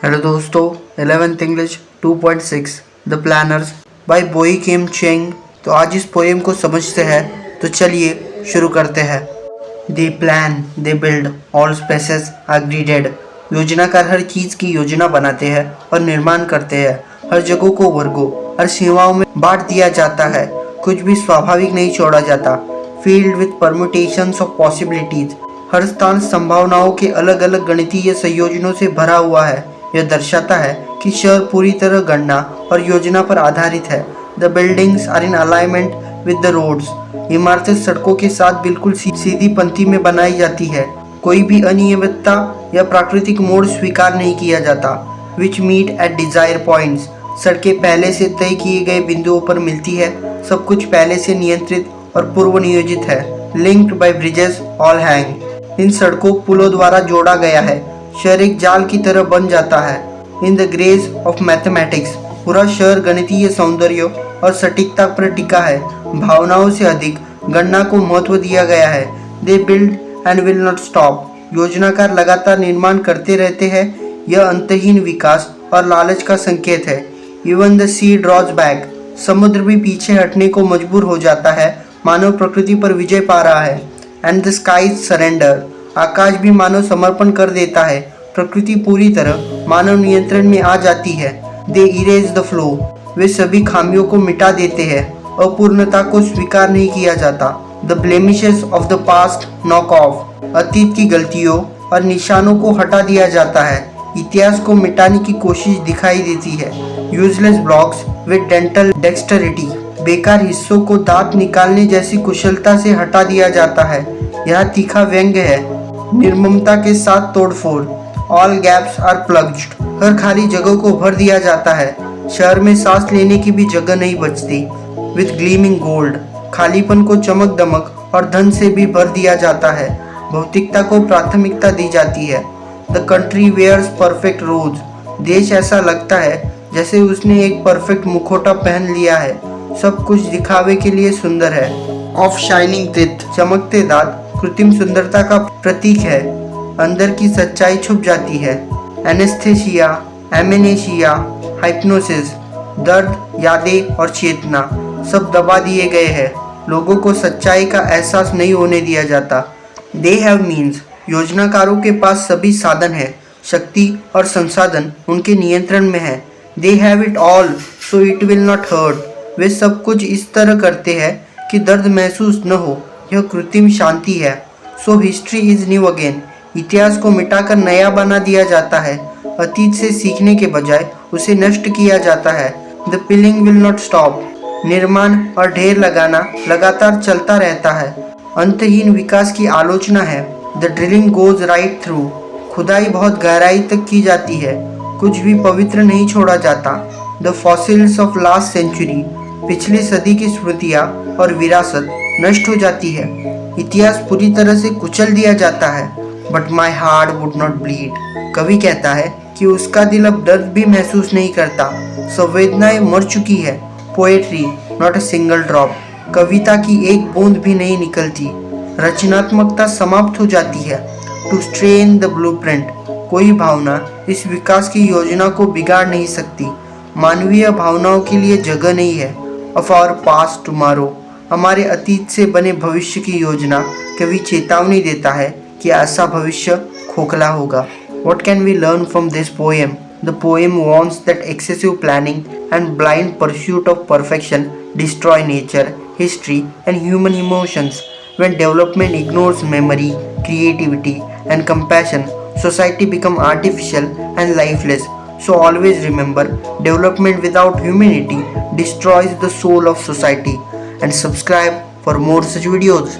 Hello दोस्तों, 11th English 2.6 the planners bye बोई किम Cheng. तो आज इस पोएम को समझते हैं, तो चलिए शुरू करते हैं। They plan, they build, all spaces are gridded. योजनाकार हर चीज़ की योजना बनाते हैं और निर्माण करते हैं। हर जगहों को वर्गों, हर सीमाओं में बांट दिया जाता है। कुछ भी स्वाभाविक नहीं छोड़ा जाता। Filled with permutations of possibilities. हर स्थान संभावनाओं के अलग अलग गणितीय संयोजनों से भरा हुआ है। यह दर्शाता है कि शहर पूरी तरह गणना और योजना पर आधारित है। The buildings are in alignment with the roads. इमारतें सड़कों के साथ बिल्कुल सीधी पंक्ति में बनाई जाती है। कोई भी अनियमितता या प्राकृतिक मोड़ स्वीकार नहीं किया जाता। विच मीट एट डिजायर पॉइंट्स। सड़कें पहले से तय किए गए बिंदुओं पर मिलती है। सब कुछ पहले से नियंत्रित और पूर्व नियोजित है। Linked by bridges all hang. इन सड़कों पुलों द्वारा जोड़ा गया है। शहर एक जाल की तरह बन जाता है। In the grace of mathematics. पूरा शहर गणितीय सौंदर्य और सटीकता पर टिका है। भावनाओं से अधिक गणना को महत्व दिया गया है। They build and will not stop. योजनाकार लगातार निर्माण करते रहते हैं। यह अंतहीन विकास और लालच का संकेत है। Even the sea draws back. समुद्र भी पीछे हटने को मजबूर हो जाता है। मानव प्रकृति पर विजय पा रहा है। And the sky surrender. आकाश भी मानव समर्पण कर देता है। प्रकृति पूरी तरह मानव नियंत्रण में आ जाती है। दे इरेज द फ्लो। वे सभी खामियों को मिटा देते हैं। अपूर्णता को स्वीकार नहीं किया जाता। The blemishes of the past knock off. अतीत की गलतियों और निशानों को हटा दिया जाता है। इतिहास को मिटाने की कोशिश दिखाई देती है। Useless blocks with dental dexterity. बेकार हिस्सों को दांत निकालने जैसी कुशलता से हटा दिया जाता है। यह तीखा व्यंग्य है। निर्ममता के साथ तोड़फोड़। All gaps are plugged. हर खाली जगह को भर दिया जाता है। शहर में सांस लेने की भी जगह नहीं बचती। With gleaming gold. खालीपन को चमक दमक और धन से भी भर दिया जाता है। भौतिकता को प्राथमिकता दी जाती है। द कंट्री वेयर्स परफेक्ट रोज। देश ऐसा लगता है जैसे उसने एक परफेक्ट मुखौटा पहन लिया है। सब कुछ दिखावे के लिए सुंदर है। Of shining teeth. चमकते दांत कृत्रिम सुंदरता का प्रतीक है। अंदर की सच्चाई छुप जाती है। Anaesthesia, amnesia, hypnosis. दर्द, यादें और चेतना सब दबा दिए गए हैं। लोगों को सच्चाई का एहसास नहीं होने दिया जाता। They have means. योजनाकारों के पास सभी साधन है। शक्ति और संसाधन उनके नियंत्रण में है। They have it all so it will not hurt. वे सब कुछ इस तरह करते हैं कि दर्द महसूस न हो। यह कृत्रिम शांति है। So history is new again. इतिहास को मिटाकर नया बना दिया जाता है। अतीत से सीखने के बजाय उसे नष्ट किया जाता है। The piling will not stop. निर्माण और ढेर लगाना लगातार चलता रहता है। अंतहीन विकास की आलोचना है। The drilling goes right through. खुदाई बहुत गहराई तक की जाती है। कुछ भी पवित्र नहीं छोड़ा जाता। The fossils of last century. पिछली सदी की स्मृतियाँ और विरासत नष्ट हो जाती है। इतिहास पूरी तरह से कुचल दिया जाता है। But my heart would not bleed. कवि कहता है कि उसका दिल अब दर्द भी महसूस नहीं करता। संवेदनाएं मर चुकी है। Poetry not a single drop. कविता की एक बूंद भी नहीं निकलती। रचनात्मकता समाप्त हो जाती है। To strain the blueprint. कोई भावना इस विकास की योजना को बिगाड़ नहीं सकती। मानवीय भावनाओं के लिए जगह नहीं है। Of our past tomorrow. हमारे अतीत से बने भविष्य की योजना। कवि चेतावनी देता है कि ऐसा भविष्य खोखला होगा। What can we learn from this poem? The poem warns that excessive planning and blind pursuit of perfection destroy nature, history, and human emotions. When development ignores memory, creativity, and compassion, society becomes artificial and lifeless. So always remember, development without humanity destroys the soul of society. And subscribe for more such videos.